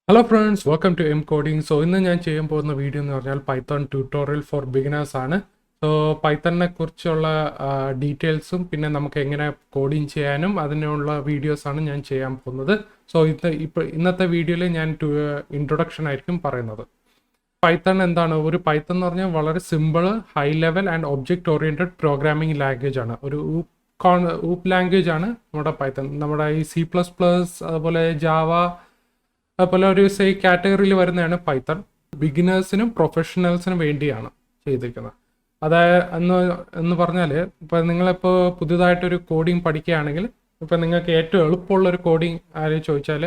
Hello friends, welcome to MKoding. So ഇന്ന് ഞാൻ ചെയ്യാൻ പോകുന്ന വീഡിയോ എന്ന് പറഞ്ഞാൽ പൈത്തൺ ട്യൂട്ടോറിയൽ ഫോർ ബിഗിനേഴ്സ് ആണ്. സോ പൈത്തണിനെ കുറിച്ചുള്ള ഡീറ്റെയിൽസും പിന്നെ നമുക്ക് എങ്ങനെ കോഡിങ് ചെയ്യാനും അതിനുള്ള വീഡിയോസാണ് ഞാൻ ചെയ്യാൻ പോകുന്നത്. സോ ഇന്നത്തെ വീഡിയോയിൽ ഞാൻ ഇൻട്രൊഡക്ഷൻ ആയിരിക്കും പറയുന്നത്. പൈത്തൺ എന്താണ്? ഒരു പൈത്തൺ എന്ന് പറഞ്ഞാൽ വളരെ simple, high level and object oriented programming language ആണ്. ഒരു ഊപ്പ് ലാംഗ്വേജ് ആണ് നമ്മുടെ പൈത്തൺ. നമ്മുടെ ഈ C++, അതുപോലെ ജാവ, അതുപോലെ ഒരു കാറ്റഗറിയിൽ വരുന്നതാണ് പൈത്തൺ. ബിഗിനേഴ്സിനും പ്രൊഫഷണൽസിനും വേണ്ടിയാണ് ചെയ്തിരിക്കുന്നത്. അതായത് എന്ന് പറഞ്ഞാൽ ഇപ്പം നിങ്ങളിപ്പോൾ പുതുതായിട്ടൊരു കോഡിങ് പഠിക്കുകയാണെങ്കിൽ ഇപ്പം നിങ്ങൾക്ക് ഏറ്റവും എളുപ്പമുള്ളൊരു കോഡിങ് ആര് ചോദിച്ചാൽ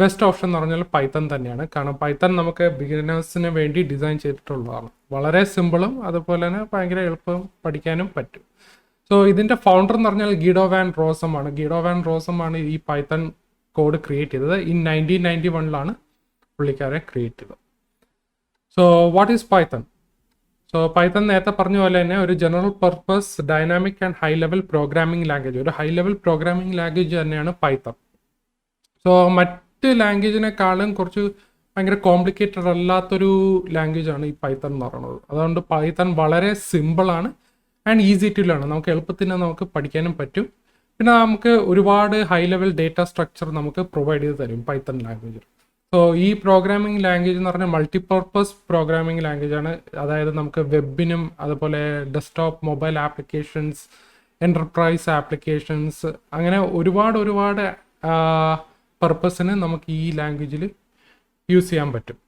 ബെസ്റ്റ് ഓപ്ഷൻ എന്ന് പറഞ്ഞാൽ പൈത്തൺ തന്നെയാണ്. കാരണം പൈത്തൺ നമുക്ക് ബിഗിനേഴ്സിന് വേണ്ടി ഡിസൈൻ ചെയ്തിട്ടുള്ളതാണ്. വളരെ സിമ്പിളും അതുപോലെ തന്നെ ഭയങ്കര എളുപ്പം പഠിക്കാനും പറ്റും. സോ ഇതിൻ്റെ ഫൗണ്ടർ എന്ന് പറഞ്ഞാൽ ഗീഡോ വാൻ റോസം ആണ്. ഗീഡോ വാൻ റോസം ആണ് ഈ പൈത്തൺ കോഡ് ക്രിയേറ്റ് ചെയ്തത്. 1991 പുള്ളിക്കാരെ ക്രിയേറ്റ് ചെയ്തത്. So what is Python? So Python നേരത്തെ പറഞ്ഞ പോലെ തന്നെ ഒരു general purpose dynamic and high level programming language. ഒരു ഹൈ ലെവൽ പ്രോഗ്രാമിംഗ് ലാംഗ്വേജ് തന്നെയാണ് പൈത്തൺ. സോ മറ്റ് ലാംഗ്വേജിനെക്കാളും കുറച്ച് ഭയങ്കര കോംപ്ലിക്കേറ്റഡ് അല്ലാത്തൊരു ലാംഗ്വേജ് ആണ് ഈ പൈത്തൺ എന്ന് പറയുന്നത്. അതുകൊണ്ട് പൈത്തൺ വളരെ സിമ്പിളാണ് ആൻഡ് ഈസി ടു ലേൺ. നമുക്ക് എളുപ്പത്തിന് നമുക്ക് പഠിക്കാനും പറ്റും. പിന്നെ നമുക്ക് ഒരുപാട് ഹൈ ലെവൽ ഡേറ്റ സ്ട്രക്ചർ നമുക്ക് പ്രൊവൈഡ് ചെയ്ത് തരും പൈത്തൺ ലാംഗ്വേജ്. സോ ഈ പ്രോഗ്രാമിംഗ് ലാംഗ്വേജ് എന്ന് പറഞ്ഞാൽ മൾട്ടിപർപ്പസ് പ്രോഗ്രാമിംഗ് ലാംഗ്വേജ് ആണ്. അതായത് നമുക്ക് വെബിനും അതുപോലെ desktop mobile applications, enterprise applications, അങ്ങനെ ഒരുപാട് പർപ്പസിന് നമുക്ക് ഈ ലാംഗ്വേജിൽ യൂസ് ചെയ്യാൻ പറ്റും.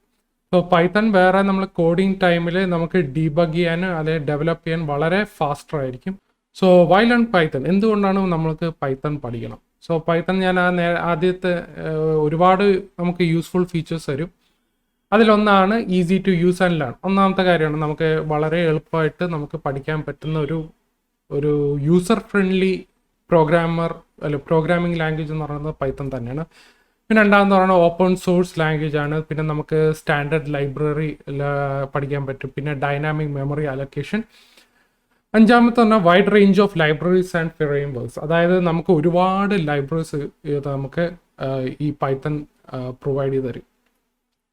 സോ പൈത്തൺ വേറെ നമ്മൾ കോഡിങ് ടൈമിൽ നമുക്ക് ഡീബഗ് ചെയ്യാൻ അല്ലെങ്കിൽ ഡെവലപ്പ് ചെയ്യാൻ വളരെ ഫാസ്റ്റർ ആയിരിക്കും. So why learn Python? എന്തുകൊണ്ടാണ് നമ്മൾക്ക് പൈത്തൺ പഠിക്കണം? സോ പൈത്തൺ ഞാൻ ആദ്യത്തെ ഒരുപാട് നമുക്ക് യൂസ്ഫുൾ ഫീച്ചേഴ്സ് തരും. അതിലൊന്നാണ് easy to use and learn. ഒന്നാമത്തെ കാര്യമാണ് നമുക്ക് വളരെ എളുപ്പമായിട്ട് നമുക്ക് പഠിക്കാൻ പറ്റുന്ന ഒരു യൂസർ ഫ്രണ്ട്ലി പ്രോഗ്രാമിംഗ് ലാംഗ്വേജ് എന്ന് പറയുന്നത് പൈത്തൺ തന്നെയാണ്. പിന്നെ രണ്ടാമെന്ന് പറയുന്നത് ഓപ്പൺ സോഴ്സ് ലാംഗ്വേജ് ആണ്. പിന്നെ നമുക്ക് സ്റ്റാൻഡേർഡ് ലൈബ്രറി പഠിക്കാൻ പറ്റും. പിന്നെ ഡൈനാമിക് മെമ്മറി അലൊക്കേഷൻ. അഞ്ചാമത്തെ പറഞ്ഞാൽ wide range of libraries and frameworks. അതായത് നമുക്ക് ഒരുപാട് ലൈബ്രറീസ് നമുക്ക് ഈ പൈത്തൺ പ്രൊവൈഡ് ചെയ്ത് തരും.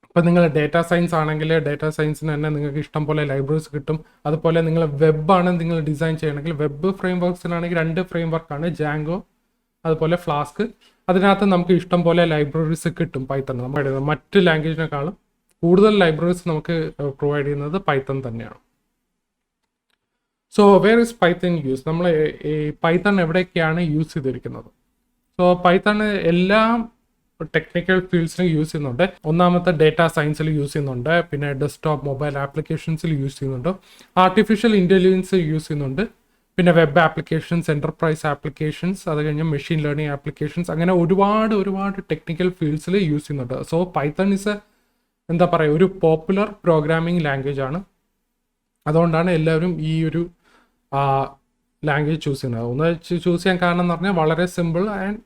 ഇപ്പം നിങ്ങൾ ഡേറ്റാ സയൻസ് ആണെങ്കിൽ ഡേറ്റാ സയൻസിന് തന്നെ നിങ്ങൾക്ക് ഇഷ്ടം പോലെ ലൈബ്രറീസ് കിട്ടും. അതുപോലെ നിങ്ങൾ വെബാണ് നിങ്ങൾ ഡിസൈൻ ചെയ്യണമെങ്കിൽ വെബ് ഫ്രെയിംവർക്സിനാണെങ്കിൽ 2 ഫ്രെയിംവർക്കാണ്, ജാങ്കോ അതുപോലെ ഫ്ലാസ്ക്. അതിനകത്ത് നമുക്ക് ഇഷ്ടം പോലെ ലൈബ്രറീസ് കിട്ടും പൈത്തൺ. നമ്മൾ മറ്റ് ലാംഗ്വേജിനേക്കാളും കൂടുതൽ ലൈബ്രറീസ് നമുക്ക് പ്രൊവൈഡ് ചെയ്യുന്നത് പൈത്തൺ തന്നെയാണ്. So where is Python use? നമ്മൾ ഈ പൈത്തൺ എവിടെയൊക്കെയാണ് യൂസ് ചെയ്തിരിക്കുന്നത്? സോ പൈത്തൺ എല്ലാ ടെക്നിക്കൽ ഫീൽഡ്സിലും യൂസ് ചെയ്യുന്നുണ്ട്. ഒന്നാമത്തെ ഡേറ്റാ സയൻസിൽ യൂസ് ചെയ്യുന്നുണ്ട്, പിന്നെ ഡെസ്ക്ടോപ്പ് മൊബൈൽ ആപ്ലിക്കേഷൻസിൽ യൂസ് ചെയ്യുന്നുണ്ട്, ആർട്ടിഫിഷ്യൽ ഇൻ്റലിജൻസ് യൂസ് ചെയ്യുന്നുണ്ട്, പിന്നെ വെബ് ആപ്ലിക്കേഷൻസ്, എൻ്റർപ്രൈസ് ആപ്ലിക്കേഷൻസ്, അത് കഴിഞ്ഞ് മെഷീൻ ലേണിംഗ് ആപ്ലിക്കേഷൻസ്, അങ്ങനെ ഒരുപാട് ടെക്നിക്കൽ ഫീൽഡ്സിൽ യൂസ് ചെയ്യുന്നുണ്ട്. സോ പൈത്തൺ ഇസ് എന്താ പറയുക, ഒരു പോപ്പുലർ പ്രോഗ്രാമിംഗ് ലാംഗ്വേജ് ആണ്. അതുകൊണ്ടാണ് എല്ലാവരും ഈ ഒരു ലാംഗ്വേജ് ചൂസ് ചെയ്യുന്നത്. ഒന്ന് ചൂസ് ചെയ്യാൻ കാരണം എന്ന് പറഞ്ഞാൽ വളരെ simple and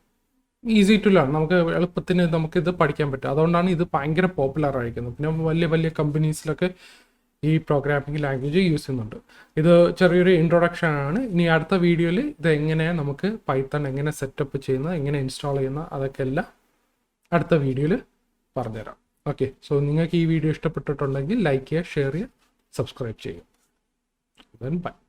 easy to learn. നമുക്ക് എളുപ്പത്തിന് നമുക്കിത് പഠിക്കാൻ പറ്റും. അതുകൊണ്ടാണ് ഇത് ഭയങ്കര പോപ്പുലർ ആയിരിക്കുന്നത്. പിന്നെ വലിയ കമ്പനീസിലൊക്കെ ഈ പ്രോഗ്രാമിംഗ് ലാംഗ്വേജ് യൂസ് ചെയ്യുന്നുണ്ട്. ഇത് ചെറിയൊരു ഇൻട്രൊഡക്ഷൻ ആണ്. ഇനി അടുത്ത വീഡിയോയിൽ ഇത് എങ്ങനെയാണ് നമുക്ക് പൈത്തൺ എങ്ങനെ സെറ്റപ്പ് ചെയ്യുന്നത്, എങ്ങനെ ഇൻസ്റ്റാൾ ചെയ്യുന്നത്, അതൊക്കെ എല്ലാം അടുത്ത വീഡിയോയിൽ പറഞ്ഞുതരാം. ഓക്കെ, സോ നിങ്ങൾക്ക് ഈ വീഡിയോ ഇഷ്ടപ്പെട്ടിട്ടുണ്ടെങ്കിൽ ലൈക്ക് ചെയ്യുക, ഷെയർ ചെയ്യുക, സബ്സ്ക്രൈബ് ചെയ്യുക. Then bye.